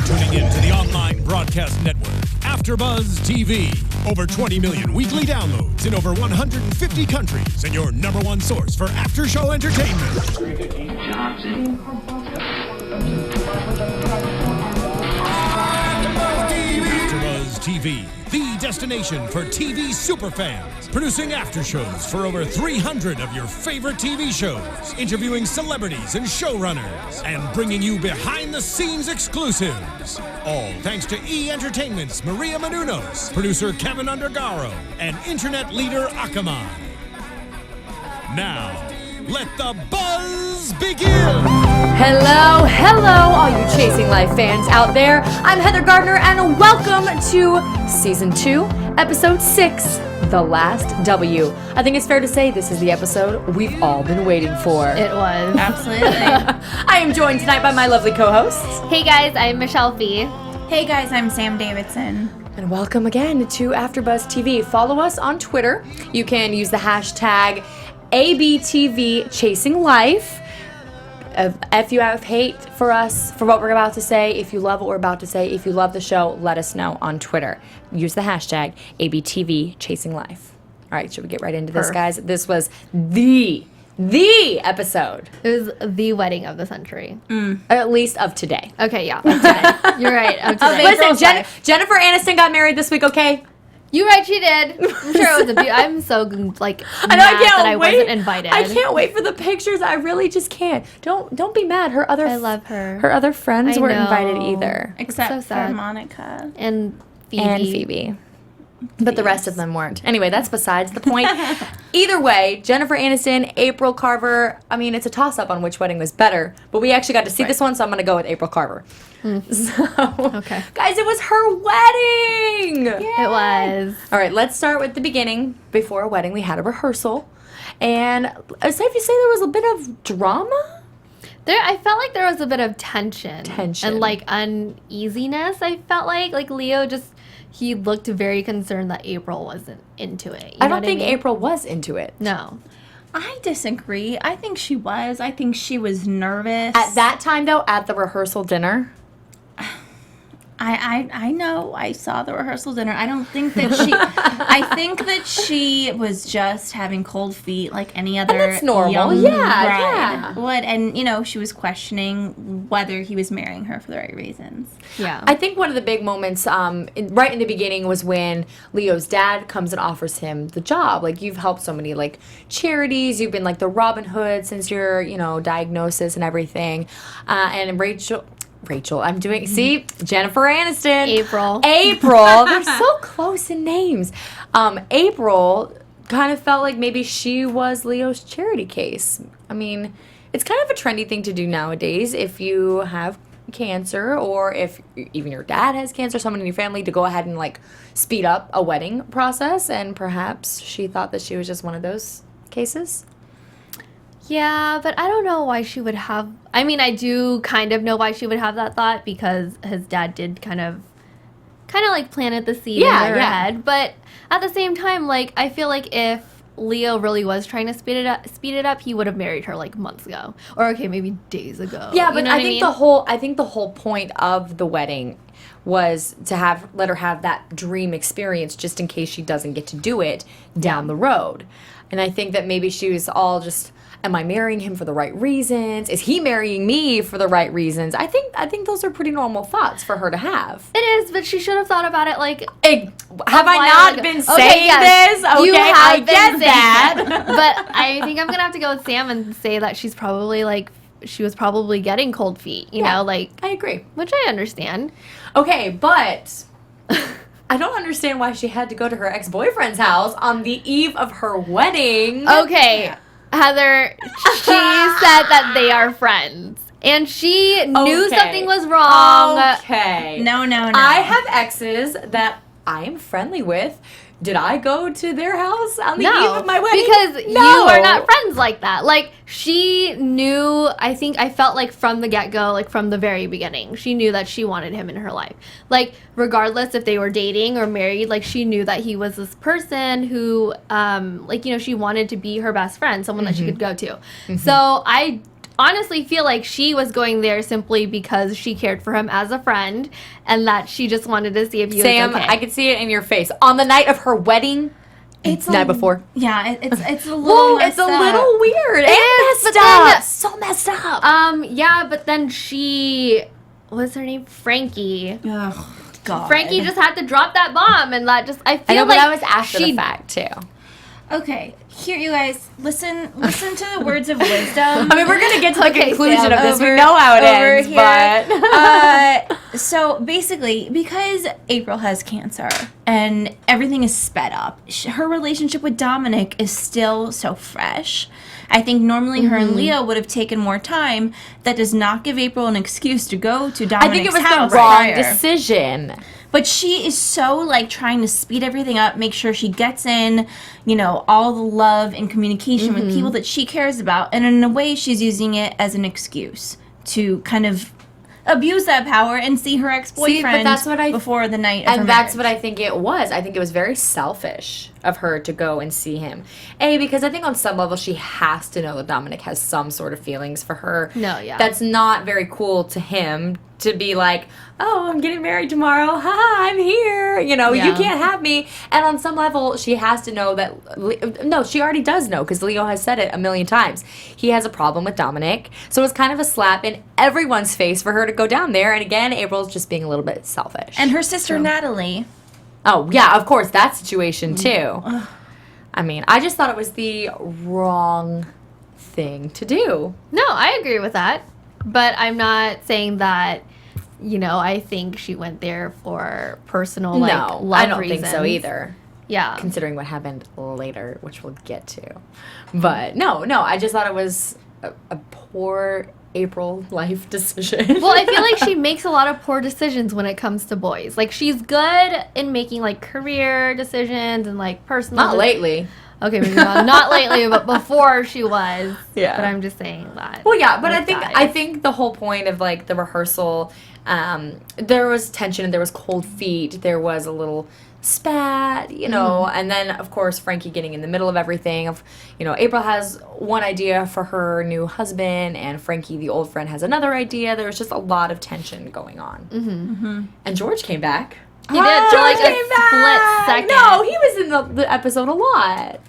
tuning in to the online broadcast network, AFTERBUZZ TV. Over 20 million weekly downloads in over 150 countries, and your number one source for after-show entertainment. AFTERBUZZ TV, the destination for TV superfans, producing after shows for over 300 of your favorite TV shows, interviewing celebrities and showrunners, and bringing you behind-the-scenes exclusives. All thanks to E! Entertainment's Maria Menounos, producer Kevin Undergaro, and internet leader Akamai. Now, let the buzz begin! Hello, all you Chasing Life fans out there. I'm Heather Gardner, and welcome to Season 2, Episode 6, The Last W. I think it's fair to say this is the episode we've all been waiting for. It was. Absolutely. I am joined tonight by my lovely co-hosts. Hey guys, I'm Michelle Fee. Hey guys, I'm Sam Davidson. And welcome again to AFTERBUZZ TV. Follow us on Twitter. You can use the hashtag ABTV Chasing Life. If you have hate for us, for what we're about to say, if you love what we're about to say, if you love the show, let us know on Twitter. Use the hashtag ABTV Chasing Life. All right, should we get right into this, guys? This was the episode. It was the wedding of the century. At least of today. Okay, yeah, of today. You're right, of today. Listen, Jennifer Aniston got married this week, okay? You're right, she did. I'm sure it was I'm so, like, I mad that I wasn't invited. I can't wait for the pictures. I really just can't. Don't be mad. I love her. Her other friends weren't invited either. Except so for Monica. And Phoebe. But the rest of them weren't. Anyway, that's besides the point. Either way, Jennifer Aniston, April Carver. I mean, it's a toss-up on which wedding was better. But we actually got to see this one, so I'm going to go with April Carver. So, okay. Guys, it was her wedding! Yay. It was. All right, let's start with the beginning. Before a wedding, we had a rehearsal. And it's safe to say there was a bit of drama? I felt like there was a bit of tension. And, like, uneasiness, I felt like. Like, Leo just... He looked very concerned that April wasn't into it. I don't think April was into it. No. I disagree. I think she was. I think she was nervous. At that time, though, at the rehearsal dinner... I know. I saw the rehearsal dinner. I don't think that she... I think that she was just having cold feet like any other and that's normal. young Yeah. would. And, you know, she was questioning whether he was marrying her for the right reasons. Yeah. I think one of the big moments right in the beginning was when Leo's dad comes and offers him the job. Like, you've helped so many, like, charities. You've been, like, the Robin Hood since your, diagnosis and everything. And Rachel, I'm doing, see, Jennifer Aniston. April. They're so close in names. April kind of felt like maybe she was Leo's charity case. I mean, it's kind of a trendy thing to do nowadays if you have cancer or if even your dad has cancer, someone in your family, to go ahead and, like, speed up a wedding process. And perhaps she thought that she was just one of those cases. Yeah, but I don't know why she would have... I mean, I do kind of know why she would have that thought, because his dad did kind of like planted the seed in her head. But at the same time, like, I feel like if Leo really was trying to speed it up, he would have married her, like, months ago. Or, okay, maybe days ago. Yeah, but you know I think the whole point of the wedding was to let her have that dream experience just in case she doesn't get to do it down the road. And I think that maybe she was all just... Am I marrying him for the right reasons? Is he marrying me for the right reasons? I think those are pretty normal thoughts for her to have. It is, but she should have thought about it, like... Have I not been saying this? Okay, you have I get that. But I think I'm going to have to go with Sam and say that she's probably, like... She was probably getting cold feet, you know, like... I agree. Which I understand. Okay, but... I don't understand why she had to go to her ex-boyfriend's house on the eve of her wedding. Okay, Heather, she said that they are friends. And she knew something was wrong. Okay. No. I have exes that I am friendly with. Did I go to their house on the eve of my wedding? Because you are not friends like that. Like, she knew, I felt like from the get-go, like from the very beginning, she knew that she wanted him in her life. Like, regardless if they were dating or married, like, she knew that he was this person who, she wanted to be her best friend, someone that she could go to. Mm-hmm. So honestly feel like she was going there simply because she cared for him as a friend and that she just wanted to see if he Sam, was okay. I could see it in your face. On the night of her wedding, It's the night before. Yeah, it's a little messed it's a up. little weird. It is, Messed but then- up. So messed up. Yeah, but then she, what's her name? Frankie. Ugh, God. Frankie just had to drop that bomb, and that just, I feel I know, like but that was after the fact, too. Okay, here you guys listen to the words of wisdom. I mean, we're going to get to the Okay, conclusion Sam, of this. We over- know how it over ends, here. but... So basically, because April has cancer and everything is sped up, her relationship with Dominic is still so fresh. I think normally her and Leo would have taken more time. That does not give April an excuse to go to Dominic's I think it was house the wrong prior. decision. But she is so, like, trying to speed everything up, make sure she gets in, you know, all the love and communication with people that she cares about. And in a way, she's using it as an excuse to kind of abuse that power and see her ex-boyfriend that's what before the night of her And that's marriage. what I think it was. I think it was very selfish of her to go and see him. Because I think on some level she has to know that Dominic has some sort of feelings for her. No, yeah. That's not very cool to him to be like, oh, I'm getting married tomorrow. Ha, I'm here. You know, you Yeah. can't have me. And on some level, she has to know that. No, she already does know because Leo has said it a million times. He has a problem with Dominic. So it's kind of a slap in everyone's face for her to go down there. And again, April's just being a little bit selfish. And her sister Natalie. Oh, yeah, of course, that situation too. I mean, I just thought it was the wrong thing to do. No, I agree with that. But I'm not saying that, you know, I think she went there for personal, like, No, love I don't reasons. think so either, Yeah. considering what happened later, which we'll get to. But no, I just thought it was a poor April life decision. Well, I feel like she makes a lot of poor decisions when it comes to boys. Like, she's good in making, like, career decisions and, like, personal... Not lately. Okay, maybe not lately, but before she was. Yeah. But I'm just saying that. Well, yeah, but with I guys. think the whole point of like the rehearsal, there was tension, there was cold feet, there was a little spat, you know, and then of course Frankie getting in the middle of everything. Of April has one idea for her new husband, and Frankie, the old friend, has another idea. There was just a lot of tension going on, and George came back. He did for like a George came back! split second. No, he was in the episode a lot.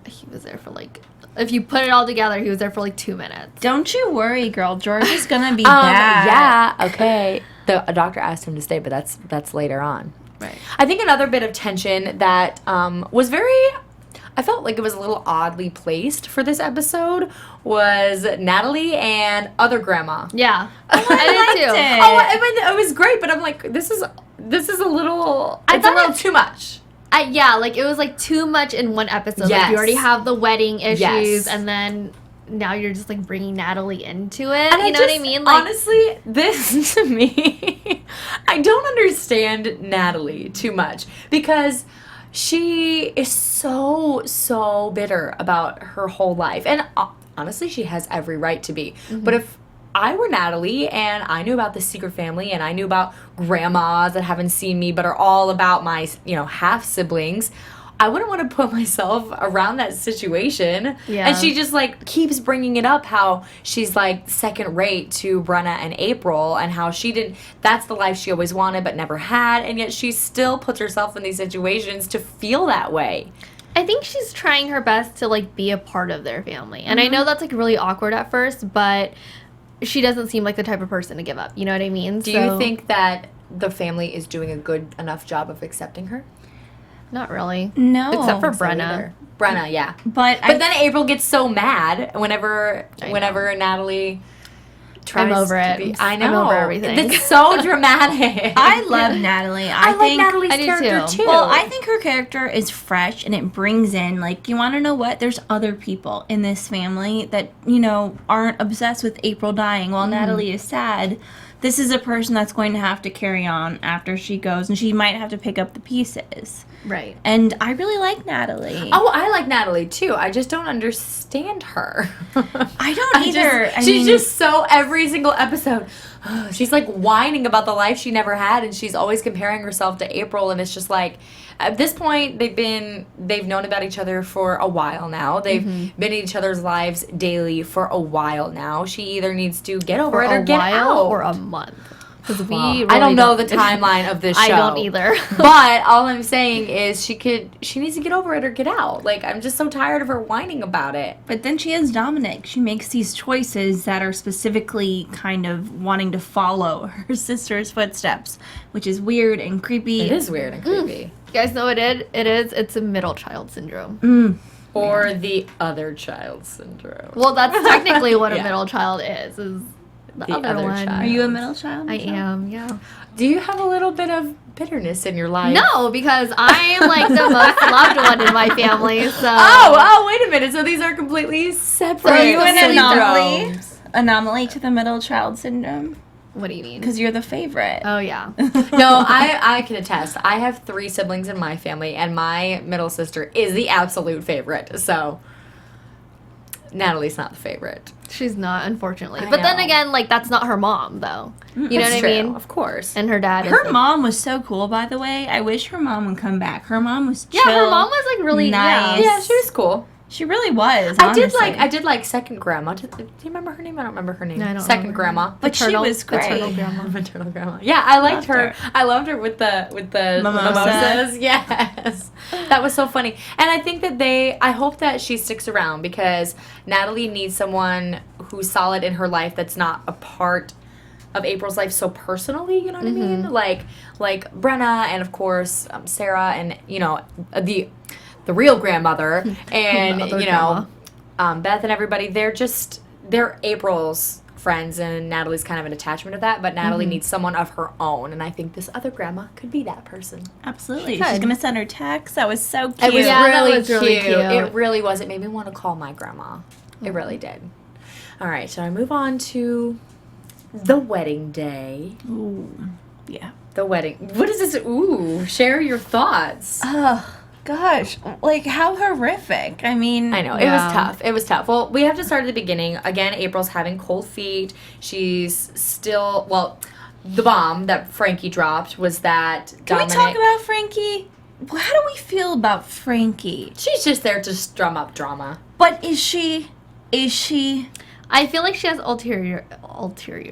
He was there for like, if you put it all together, he was there for like 2 minutes. Don't you worry, girl. George is gonna be back. Yeah, okay. A doctor asked him to stay, but that's later on. Right. I think another bit of tension that was I felt like it was a little oddly placed for this episode was Natalie and other grandma. Yeah. I I did too. liked it. Oh, I mean, it was great, but I'm like, this is a little, I it's a thought little it- too much. Yeah, like it was like too much in one episode. Like Yes. you already have the wedding issues, Yes. and then now you're just like bringing Natalie into it. And You know what I mean? Like, honestly, this to me, I don't understand Natalie too much because she is so bitter about her whole life. And honestly, she has every right to be. But if I were Natalie and I knew about the secret family and I knew about grandmas that haven't seen me but are all about my, half siblings, I wouldn't want to put myself around that situation. Yeah. And she just like keeps bringing it up how she's like second rate to Brenna and April and how that's the life she always wanted but never had, and yet she still puts herself in these situations to feel that way. I think she's trying her best to like be a part of their family. And I know that's like really awkward at first, but she doesn't seem like the type of person to give up. You know what I mean? Do you think that the family is doing a good enough job of accepting her? Not really. No. Except for So Brenna. either. Brenna, yeah. But Then April gets so mad whenever I know. Natalie tries I'm over to it. be. I know. I'm over everything. It's so dramatic. I love Natalie. I like think Natalie's I do character too. too. Well, I think her character is fresh and it brings in, like, you want to know what? There's other people in this family that, aren't obsessed with April dying while Natalie is sad. This is a person that's going to have to carry on after she goes, and she might have to pick up the pieces. Right. And I really like Natalie. Oh, I like Natalie too. I just don't understand her. I don't either. She's just so every single episode. She's like whining about the life she never had, and she's always comparing herself to April, and it's just like at this point they've known about each other for a while now. They've been in each other's lives daily for a while now. She either needs to get over it or get out. Or a month. Because I don't know the timeline of this show. I don't either. But all I'm saying is she needs to get over it or get out. Like, I'm just so tired of her whining about it. But then she has Dominic. She makes these choices that are specifically kind of wanting to follow her sister's footsteps, which is weird and creepy. It is weird and creepy. You guys know what it is? It's a middle child syndrome. Or the other child syndrome. Well, that's technically what a middle child is the other one. child. Are you a middle child? I am, yeah. Do you have a little bit of bitterness in your life? No, because I am like the most loved one in my family, so... Oh, wait a minute. So these are completely separate. Are you an anomaly? syndromes. Anomaly to the middle child syndrome? What do you mean? Because you're the favorite. Oh, yeah. No, I can attest. I have 3 siblings in my family, and my middle sister is the absolute favorite. So, Natalie's not the favorite. She's not, unfortunately. I But then know. again, like, that's not her mom, though. You know That's what true, I mean? Of course. And her dad Her is mom was so cool, by the way. I wish her mom would come back. Her mom was chill. Yeah, her mom was, like, really nice. Yeah, she was cool. She really was. I honestly. did like second grandma. Do you remember her name? I don't remember her name. No, I don't Second remember. grandma. But she was great. Maternal grandma. Maternal grandma. Yeah, I liked Loved her. her. I loved her with the Mimosa. mimosas. Yes, that was so funny. And I think that I hope that she sticks around because Natalie needs someone who's solid in her life that's not a part of April's life so personally. You know what I mean? Like Brenna and of course Sara and the real grandmother and The other grandma. Beth and everybody. They're April's friends and Natalie's kind of an attachment of that, but Natalie needs someone of her own, and I think this other grandma could be that person. Absolutely. She could. She's going to send her text. That was so cute. It was Yeah, that really was cute. really cute. It really was. It made me want to call my grandma. It really did. All right, so I move on to the wedding day. Ooh. Yeah. The wedding. What is this? Ooh, share your thoughts. Oh, gosh. Like, how horrific. I mean, I know. It Yeah. was tough. It was tough. Well, we have to start at the beginning. Again, April's having cold feet. She's still, the bomb that Frankie dropped was that Can Dominic. we talk about Frankie? How do we feel about Frankie? She's just there to drum up drama. But is she I feel like she has ulterior.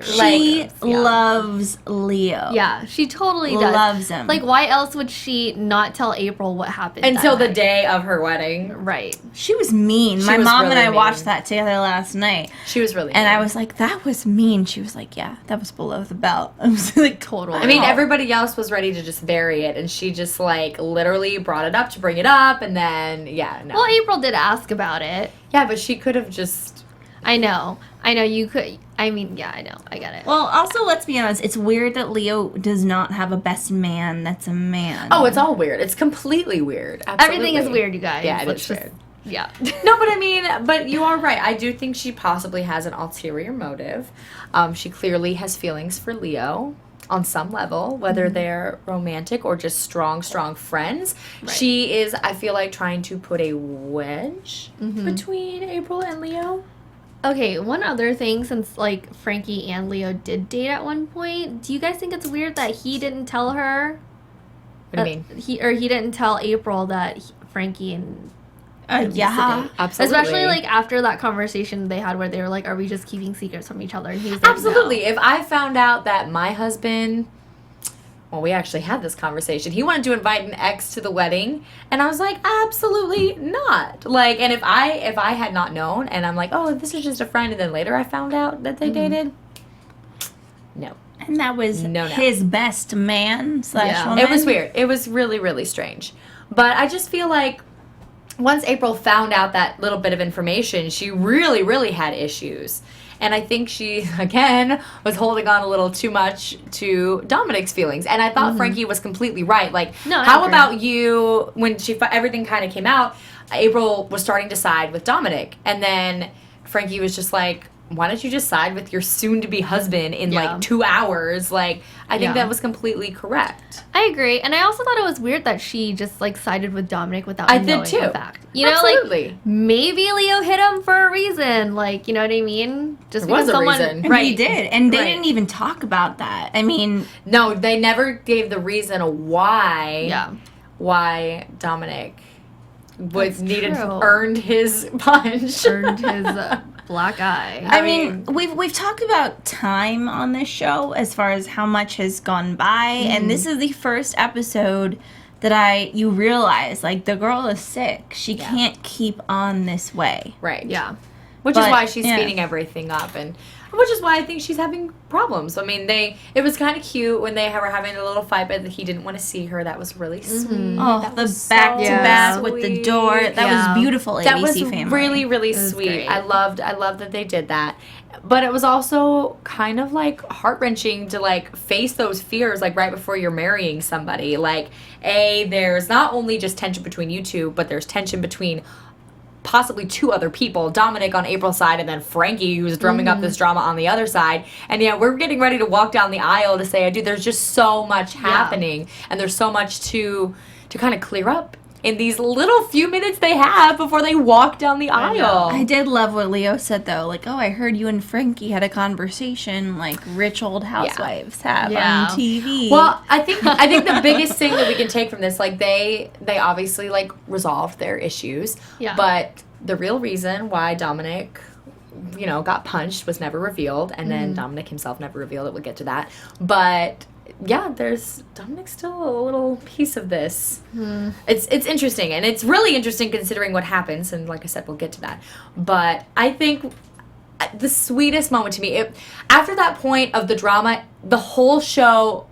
she yeah. loves Leo. Yeah, she totally does. Loves him. Like, why else would she not tell April what happened Until that the night? day of her wedding. Right. She was mean. She My was mom really and I mean. watched that together last night. She was really And mean. I was like, that was mean. She was like, yeah, that was below the belt. I was like, Totally. I mean, everybody else was ready to just bury it, and she just, literally brought it up to bring it up, and then, no. Well, April did ask about it. Yeah, but she could have just... I know. You could. I mean, yeah, I know. I get it. well, also, let's be honest. It's weird that Leo does not have a best man that's a man. Oh, it's all weird. It's completely weird. Absolutely. Everything is weird, you guys. Yeah, it Let's is just- weird. Yeah. No, but you are right. I do think she possibly has an ulterior motive. She clearly has feelings for Leo on some level, whether they're romantic or just strong friends. Right. She is, I feel like, trying to put a wedge between April and Leo. Okay, one other thing, since Frankie and Leo did date at one point, do you guys think it's weird that he didn't tell her? What do you mean? He didn't tell April that Frankie and yeah. Absolutely. especially after that conversation they had where they were like, "Are we just keeping secrets from each other?" And he was like, Absolutely. "No." If I found out that my husband, well, we actually had this conversation. He wanted to invite an ex to the wedding, and I was like, absolutely not. And if I had not known, and I'm like, oh, this is just a friend, and then later I found out that they dated, no. And that was No. his best man / Yeah. woman. It was weird. It was really, really strange. But I just feel like once April found out that little bit of information, she really, really had issues. And I think she, again, was holding on a little too much to Dominic's feelings. And I thought Frankie was completely right. No, I how agree. about you, when everything kind of came out, April was starting to side with Dominic. And then Frankie was just like, why don't you just side with your soon-to-be husband in, Yeah. like, 2 hours? Like, I think Yeah. that was completely correct. I agree, and I also thought it was weird that she just like sided with Dominic without I knowing did too. the fact. You know, Absolutely. like maybe Leo hit him for a reason. Like, you know what I mean? Just There was because a someone, reason. And right? he did. And they Right. didn't even talk about that. I mean, No, they never gave the reason why. Yeah. Why Dominic That's true. earned his punch. Earned his black eye. I mean, we've talked about time on this show as far as how much has gone by, and this is the first episode that you realize, like, the girl is sick. She can't keep on this way. Right. Yeah. Which is But, why she's yeah. speeding everything up, and which is why I think she's having problems. I mean, it was kind of cute when they were having a little fight, but he didn't want to see her. That was really sweet. Oh, That the was back to so back with the sweet. door. That Yeah. was beautiful, ABC That was family. really, really was sweet. great. I loved that they did that. But it was also kind of like heart-wrenching to like face those fears like right before you're marrying somebody. Like, there's not only just tension between you two, but there's tension between possibly 2 other people, Dominic on April's side and then Frankie, who's drumming up this drama on the other side. And yeah, we're getting ready to walk down the aisle to say, dude, there's just so much happening, and there's so much to kind of clear up in these little few minutes they have before they walk down the aisle. I did love what Leo said, though. Like, oh, I heard you and Frankie had a conversation like rich old housewives have Yeah. on TV. Well, I think the biggest thing that we can take from this, like, they obviously like resolved their issues, Yeah. but the real reason why Dominic, you know, got punched was never revealed, and then Dominic himself never revealed it. We'll get to that, but yeah, Dominic's still a little piece of this. It's interesting, and it's really interesting considering what happens, and like I said, we'll get to that. But I think the sweetest moment to me, after that point of the drama, the whole show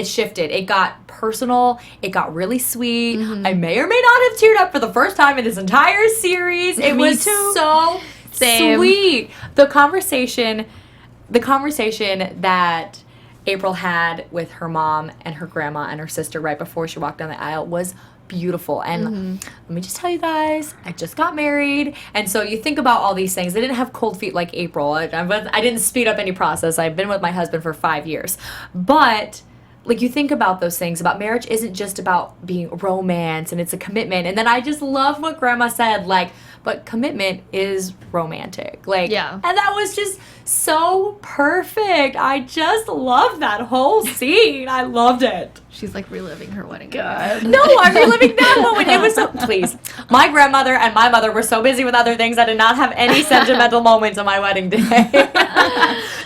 shifted. It got personal. It got really sweet. I may or may not have teared up for the first time in this entire series. It Me was too. so Same. sweet. The conversation that April had with her mom and her grandma and her sister right before she walked down the aisle was beautiful. And let me just tell you guys, I just got married, and so you think about all these things. I didn't have cold feet like April. I didn't speed up any process. I've been with my husband for 5 years. But like, you think about those things, about marriage isn't just about being romance, and it's a commitment. And then I just love what grandma said, like, but commitment is romantic. Like, Yeah. and that was just so perfect. I just loved that whole scene. I loved it. She's like reliving her wedding. God. No, I'm reliving that moment. It was so, please. My grandmother and my mother were so busy with other things, I did not have any sentimental moments on my wedding day.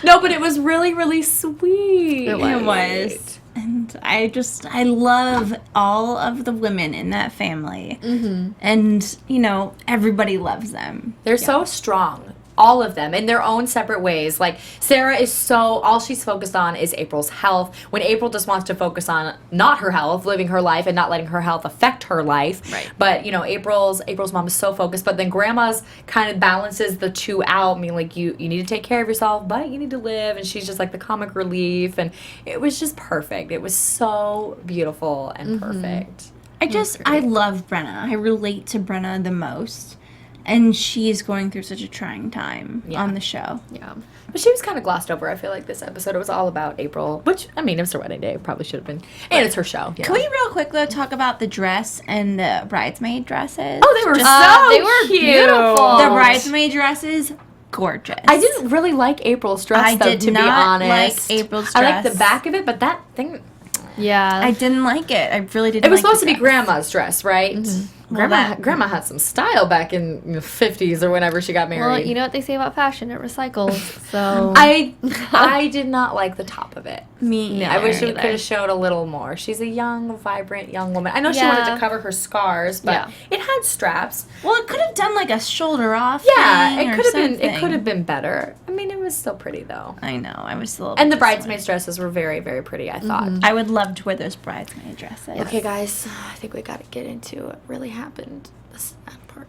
No, but it was really, really sweet. It was. It was. And I love all of the women in that family. Mm-hmm. And, you know, everybody loves them. They're so strong. All of them in their own separate ways. Like, Sara is all she's focused on is April's health, when April just wants to focus on not her health, living her life and not letting her health affect her life. Right. But, you know, April's mom is so focused, but then grandma's kind of balances the two out. I mean, like, you need to take care of yourself, but you need to live, and she's just like the comic relief, and it was just perfect. It was so beautiful and perfect. I love Brenna. I relate to Brenna the most. And she is going through such a trying time on the show. Yeah. But she was kind of glossed over, I feel like, this episode. It was all about April, which, I mean, it was her wedding day. It probably should have been. And it's her show. Can we real quick, though, talk about the dress and the bridesmaid dresses? Oh, they were they were beautiful. The bridesmaid dresses, gorgeous. I didn't really like April's dress, I though, did to be not honest. like April's I liked dress. the back of it, but that thing... Yeah. I didn't like it. I really didn't It was like supposed to be Grandma's dress, right? Well, Grandma had some style back in the 50s or whenever she got married. Well, you know what they say about fashion, it recycles. So I did not like the top of it. Me I wish it either. could have showed a little more. She's a young, vibrant young woman. I know she wanted Yeah. to cover her scars, but Yeah. it had straps. Well, it could have done like a shoulder off. Yeah, thing it or could have been. It something. could have been better. I mean, it was still pretty though. I know. I was still. And the bridesmaids' dresses were very, very pretty. I thought. I would love to wear those bridesmaid dresses. Okay, guys, I think we got to get into what really happened. The sad part.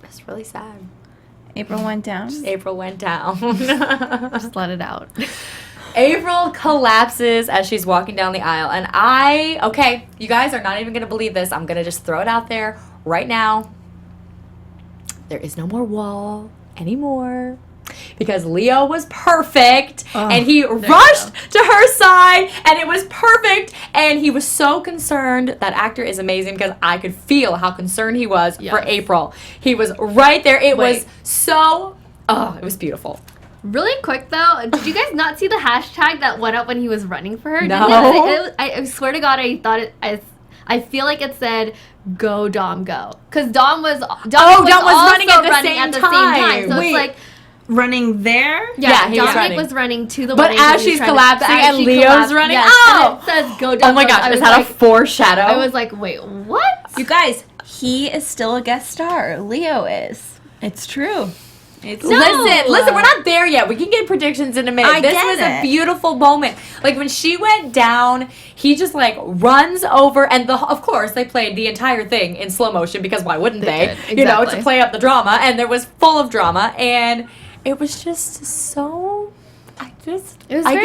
It's really sad. April went down. April went down. just let it out. April collapses as she's walking down the aisle. And okay, you guys are not even going to believe this. I'm going to just throw it out there right now. There is no more wall. anymore. Because Leo was perfect, and he rushed to her side, and it was perfect, and he was so concerned. That actor is amazing because I could feel how concerned he was for April. He was right there. It was so, it was beautiful. Really quick though, did you guys not see the hashtag that went up when he was running for her? No. I swear to God, I thought I feel like it said "Go Dom, go," because Dom was running at the same time. So Wait. it's like. Running there? Yeah, he was Dominic running. was running to the But wedding. as she's collapsing and Leo's running, yes, and it says "Go Dom." Oh my gosh, is that a foreshadow? I was like, wait, what? You guys, he is still a guest star. Leo is. It's true. It's Listen, we're not there yet. We can get predictions in a minute. This was a beautiful moment. Like, when she went down, he just, like, runs over, and of course, they played the entire thing in slow motion, because why wouldn't they? Exactly. You know, to play up the drama, and there was full of drama, and it was just so, I could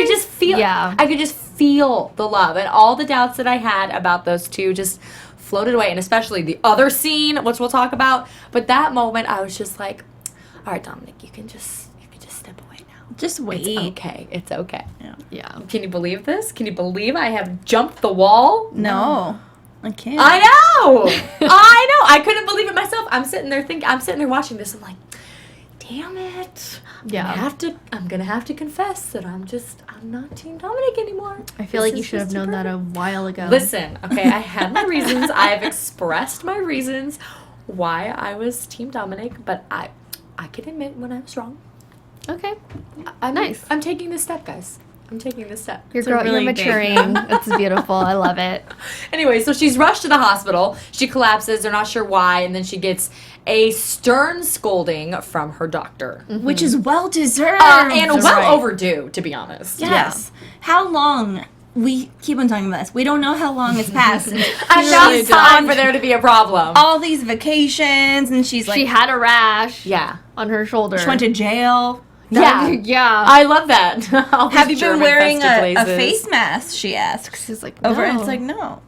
just feel the love, and all the doubts that I had about those two just floated away, and especially the other scene, which we'll talk about, but that moment, I was just like, all right, Dominic, you can just step away now. Just wait. It's okay. Yeah. Can you believe this? Can you believe I have jumped the wall? No. I can't. I know. I couldn't believe it myself. I'm sitting there watching this. I'm like, damn it. Yeah. I'm gonna have to confess that I'm not Team Dominic anymore. I feel like you should have known that a while ago. Listen, okay, I had my reasons. I've expressed my reasons why I was Team Dominic, but I can admit when I was wrong. Okay. Nice. I'm taking this step, guys. I'm taking this step. You're maturing. It's beautiful. I love it. Anyway, so she's rushed to the hospital. She collapses. They're not sure why. And then she gets a stern scolding from her doctor. Mm-hmm. Which is well-deserved. And overdue, to be honest. Yes. Yeah. How long? We keep on talking about this. We don't know how long has passed. Enough time for there to be a problem. All these vacations, and she's like... She had a rash. Yeah. On her shoulder. She went to jail. Yeah. I love that. Have you been wearing a face mask, she asks. She's like, no. It's like, no.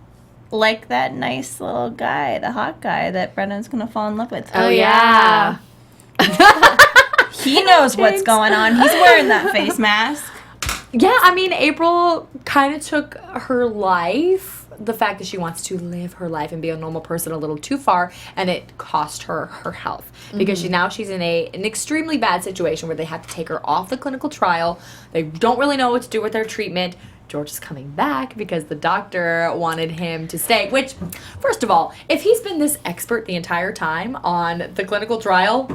Like that nice little guy, the hot guy that Brenna's going to fall in love with. Oh, yeah. He knows what's going on. He's wearing that face mask. Yeah, I mean, April kind of took her life, the fact that she wants to live her life and be a normal person, a little too far, and it cost her her health. Because she's in an extremely bad situation where they have to take her off the clinical trial. They don't really know what to do with their treatment. George is coming back because the doctor wanted him to stay. Which, first of all, if he's been this expert the entire time on the clinical trial,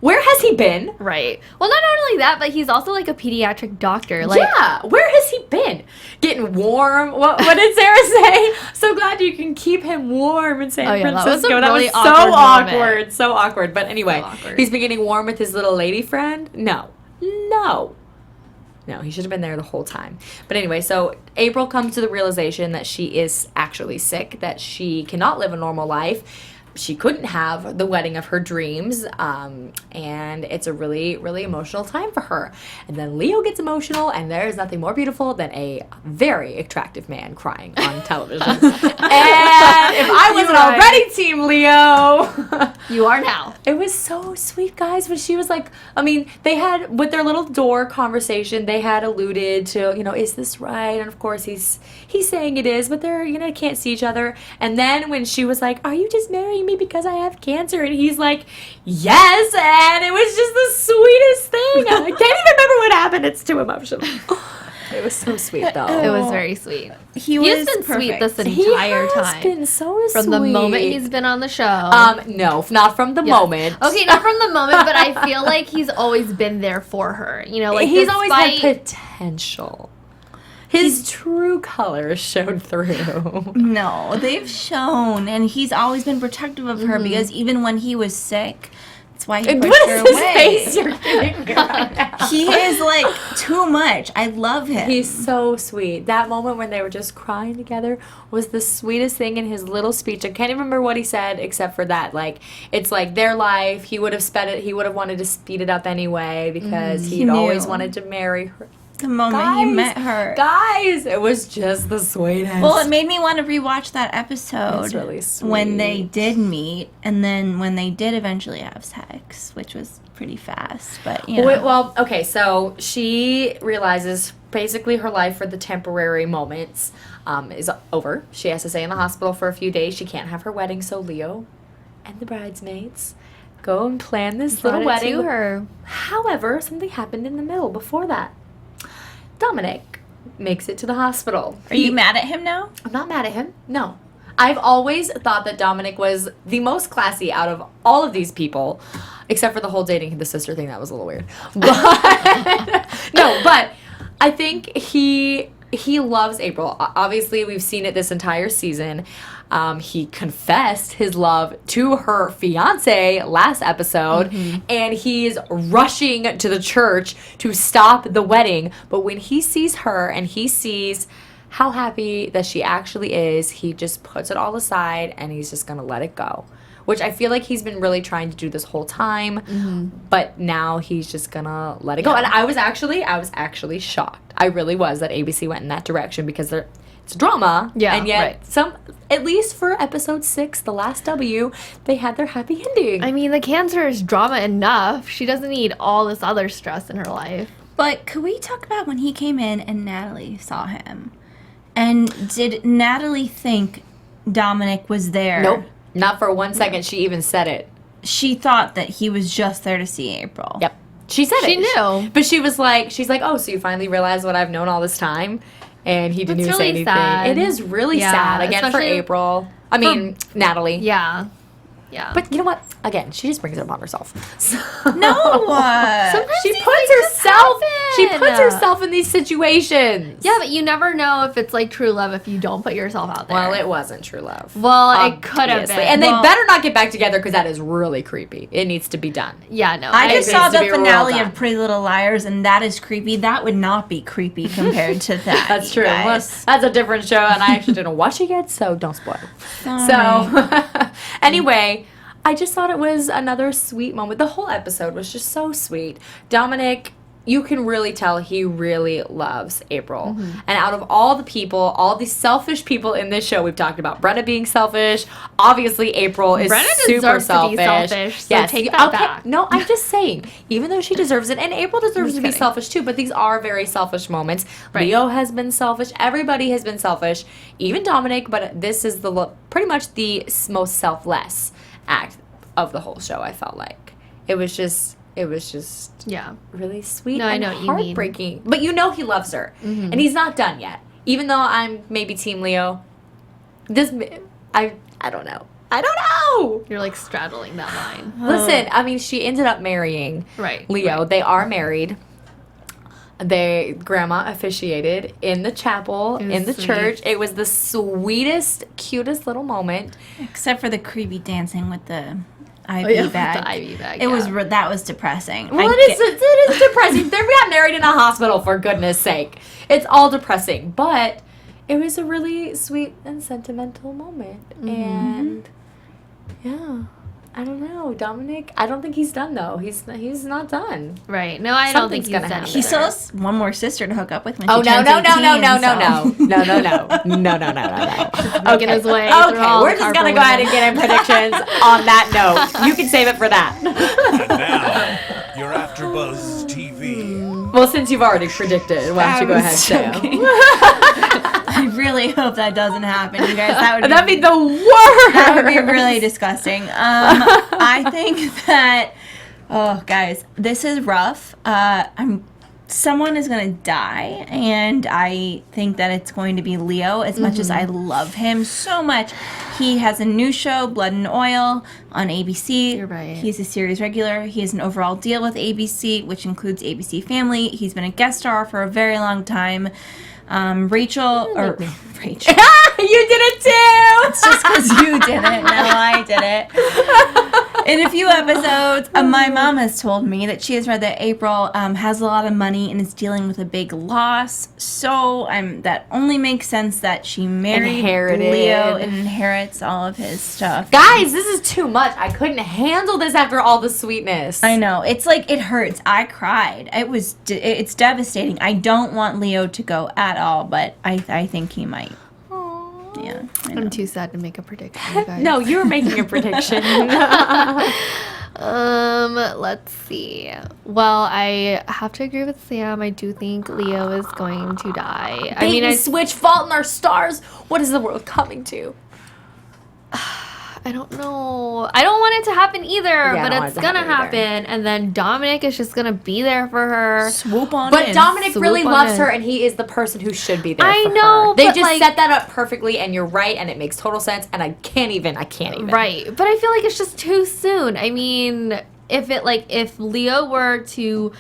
where has he been? Right. Well, not only that, but he's also like a pediatric doctor. Like, yeah, where has he been? Getting warm? What did Sara say? So glad you can keep him warm in San Francisco. That was so awkward. So awkward. But anyway, he's been getting warm with his little lady friend? No, he should have been there the whole time. But anyway, so April comes to the realization that she is actually sick, that she cannot live a normal life. She couldn't have the wedding of her dreams, and it's a really, really emotional time for her. And then Leo gets emotional, and there is nothing more beautiful than a very attractive man crying on television. And if I wasn't already Team Leo, you are now. It was so sweet, guys, when she was like, I mean, they had, with their little door conversation, they had alluded to, is this right? And of course, he's saying it is, but they're, can't see each other. And then when she was like, are you just marrying me because I have cancer? And he's like, yes. And it was just the sweetest thing. I can't even remember what happened. It's too emotional. It was so sweet, though. It was very sweet. He has been sweet this entire time. He has been so sweet. From the moment he's been on the show. No, not from the moment. Okay, not from the moment, but I feel like he's always been there for her. He's always had potential. His true colors showed through. No, they've shown, and he's always been protective of her because even when he was sick, that's why he pushed her away. Face you're giving me right now. He is like too much. I love him. He's so sweet. That moment when they were just crying together was the sweetest thing in his little speech. I can't even remember what he said except for that. Like, it's like their life. He would have sped it. He would have wanted to speed it up anyway because he'd always wanted to marry her. the moment he met her. Guys, it was just the sweetest. Well, it made me want to rewatch that episode. It's really sweet. When they did meet, and then when they did eventually have sex, which was pretty fast. But you know. Well, okay, so she realizes basically her life for the temporary moments is over. She has to stay in the hospital for a few days. She can't have her wedding, so Leo and the bridesmaids go and plan this little wedding. To her. However, something happened in the middle before that. Dominic makes it to the hospital. Are you mad at him now? I'm not mad at him. No. I've always thought that Dominic was the most classy out of all of these people, except for the whole dating the sister thing. That was a little weird. But no, but I think he loves April. Obviously, we've seen it this entire season. He confessed his love to her fiance last episode, and he's rushing to the church to stop the wedding. But when he sees her and he sees how happy that she actually is, he just puts it all aside and he's just gonna let it go. Which I feel like he's been really trying to do this whole time, but now he's just gonna let it go. And I was actually shocked. I really was that ABC went in that direction because it's drama. Yeah, and yet at least for episode 6, the last W, they had their happy ending. I mean, the cancer is drama enough. She doesn't need all this other stress in her life. But could we talk about when he came in and Natalie saw him? And did Natalie think Dominic was there? Nope. Not for 1 second. She even said it. She thought that he was just there to see April. Yep. She said She it. knew. But she's like, oh, so you finally realized what I've known all this time? And he didn't That's even say really anything. sad. It is really Yeah, sad. Again, for especially April. I mean, Natalie. Yeah. Yeah. But you know what? Again, she just brings it upon herself. So No. Sometimes she these puts things just herself. She happen. puts herself in these situations. Yeah, but you never know if it's like true love if you don't put yourself out there. Well, it wasn't true love. Well, it could have Obviously. been. And Well, they better not get back together because that is really creepy. It needs to be done. Yeah, no. I just it saw needs to the be real finale done. of Pretty Little Liars, and that is creepy. That would not be creepy compared to that. That's you true. Well, guys. that's a different show, and I actually didn't watch it yet, so don't spoil. Sorry. So, anyway, I just thought it was another sweet moment. The whole episode was just so sweet. Dominic, you can really tell he really loves April. And out of all the people, all the selfish people in this show, we've talked about Brenna being selfish. Obviously, April is Brenna super deserves to be selfish, so take that back. No, I'm just saying, even though she deserves it, and April deserves to be kidding. selfish too, but these are very selfish moments. Right. Leo has been selfish. Everybody has been selfish. Even Dominic, but this is pretty much the most selfless act of the whole show, I felt like. It was just Yeah. really sweet No, I and know what you mean. heartbreaking. But you know he loves her. And he's not done yet. Even though I'm maybe Team Leo. I don't know. I don't know. You're like straddling that line. Listen, I mean, she ended up marrying Right. Leo. Right. They are married. Grandma officiated in the chapel, It was in the sweet. church. It was the sweetest, cutest little moment. Except for the creepy dancing with the IV yeah, with bag. the IV bag, It was yeah. that was depressing. Well, it is depressing. They got married in a hospital, for goodness sake. It's all depressing. But it was a really sweet and sentimental moment. And, yeah. I don't know. Dominic, I don't think he's done, though. He's not done. Right. No, I don't Something's think he's gonna done happen. He either. still has one more sister to hook up with when Oh, she no, turns no, 18, no. Making his way through Okay, all we're the just going to Harper go ahead women. and get in predictions on that note. You can save it for that. And now, your AFTERBUZZ TV. Well, since you've already predicted, why don't you go ahead and say them? I really hope that doesn't happen, you guys. That'd be the worst. That would be really disgusting. I think that, oh, guys, this is rough. Someone is going to die, and I think that it's going to be Leo, as much as I love him so much. He has a new show, Blood and Oil, on ABC. You're right. He's a series regular. He has an overall deal with ABC, which includes ABC Family. He's been a guest star for a very long time. Rachel. You did it too. It's just because you did it. No, I did it. In a few episodes, my mom has told me that she has read that April has a lot of money and is dealing with a big loss. So that only makes sense that she married Leo and inherits all of his stuff. Guys, this is too much. I couldn't handle this after all the sweetness. I know. It's like, it hurts. I cried. It's devastating. I don't want Leo to go at all, but I think he might. Yeah, I'm too sad to make a prediction, you guys. No, you were making a prediction. Let's see. Well, I have to agree with Sam. I do think Leo is going to die. I switch, Fault in Our Stars. What is the world coming to? I don't know. I don't want it to happen either, but it's gonna happen. And then Dominic is just gonna be there for her. Swoop on But Dominic really loves her, and he is the person who should be there for her. I know. They just set that up perfectly, and you're right, and it makes total sense. And I can't even. Right, but I feel like it's just too soon. I mean, if Leo were to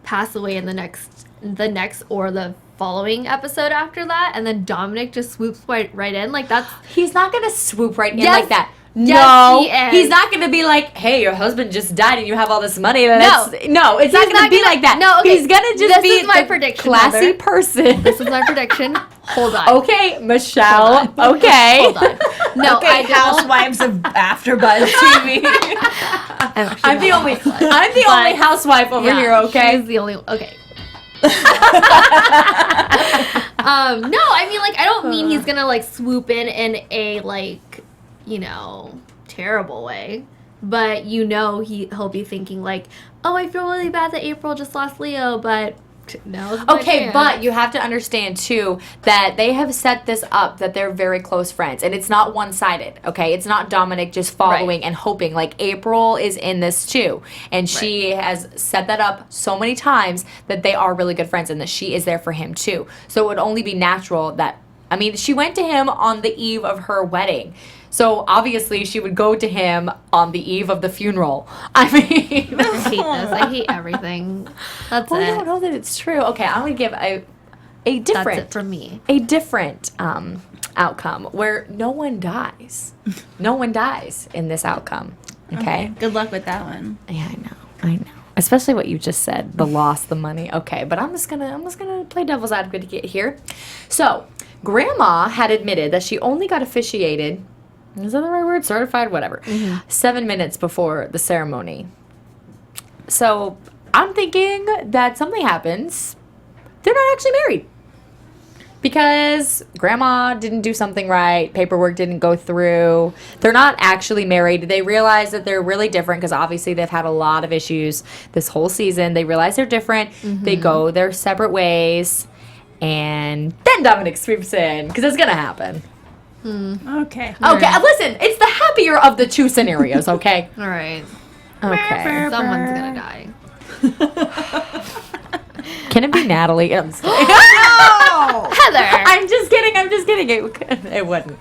pass away in the next or the following episode after that, and then Dominic just swoops right in, like that's. He's not gonna swoop right in Yes. like that. Yes, No, he is. he's not going to be like, hey, your husband just died and you have all this money. No, it's not going to be like that. No, okay. He's going to just be my the prediction, classy person. This is my prediction. Hold on. Okay, Michelle. Okay. Hold on. No, okay, Housewives of AfterBuzz TV. I'm the only housewife over here, okay? She's the only okay. No, I mean, like, I don't mean he's gonna like swoop in a like, terrible way, but he'll be thinking like, oh, I feel really bad that April just lost Leo, but no. Okay, but you have to understand too that they have set this up that they're very close friends, and it's not one-sided. Okay, it's not Dominic just following and hoping. Like, April is in this too, and she has set that up so many times that they are really good friends, and that she is there for him too. So it would only be natural that, I mean, she went to him on the eve of her wedding. So obviously she would go to him on the eve of the funeral. I mean, I hate this. I hate everything. That's it. I don't know that it's true. Okay, I'm gonna give a different. That's it from me. A different outcome where no one dies. No one dies in this outcome. Okay. Good luck with that one. Yeah, I know. Especially what you just said, the loss, the money. Okay, but I'm just gonna play devil's advocate here. So, Grandma had admitted that she only got officiated. Is that the right word? Certified? Whatever. 7 minutes before the ceremony. So, I'm thinking that something happens. They're not actually married. Because Grandma didn't do something right. Paperwork didn't go through. They're not actually married. They realize that they're really different because obviously they've had a lot of issues this whole season. They realize they're different. They go their separate ways. And then Dominic swoops in because it's going to happen. Okay. Okay, listen, it's the happier of the two scenarios, okay? All right. Okay. Someone's gonna die. Can it be Natalie? I'm just kidding. Heather! I'm just kidding. It wouldn't.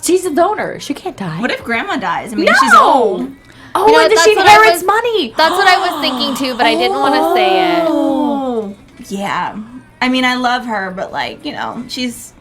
She's a donor. She can't die. What if Grandma dies? I mean, she's old. Oh, and then she inherits money. That's what I was thinking too, but I didn't want to say it. Oh, yeah. I mean, I love her, but like, she's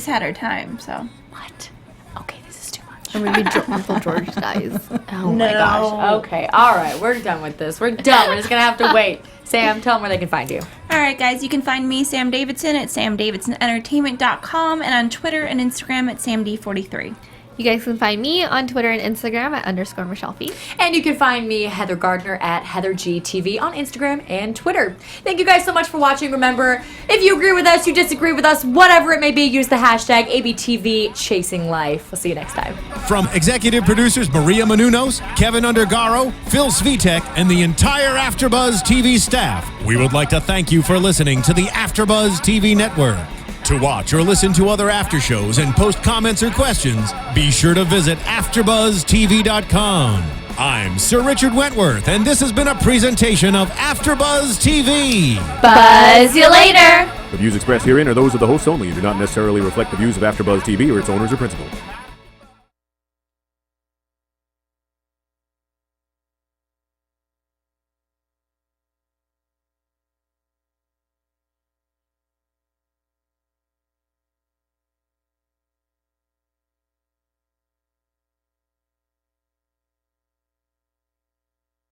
had her time, so. What? Okay, this is too much. Or maybe Uncle George dies. Oh my gosh. Okay, all right, we're done with this. We're done. We're just gonna have to wait. Sam, tell them where they can find you. All right, guys, you can find me, Sam Davidson, at samdavidsonentertainment.com and on Twitter and Instagram at samd43. You guys can find me on Twitter and Instagram at _MichelleFee. And you can find me, Heather Gardner, at HeatherGTV on Instagram and Twitter. Thank you guys so much for watching. Remember, if you agree with us, you disagree with us, whatever it may be, use the hashtag ABTV Chasing Life. We'll see you next time. From executive producers Maria Menounos, Kevin Undergaro, Phil Svitek, and the entire AfterBuzz TV staff, we would like to thank you for listening to the AfterBuzz TV network. To watch or listen to other after shows and post comments or questions, be sure to visit AfterBuzzTV.com. I'm Sir Richard Wentworth, and this has been a presentation of AfterBuzz TV. Buzz you later! The views expressed herein are those of the hosts only and do not necessarily reflect the views of AfterBuzz TV or its owners or principals.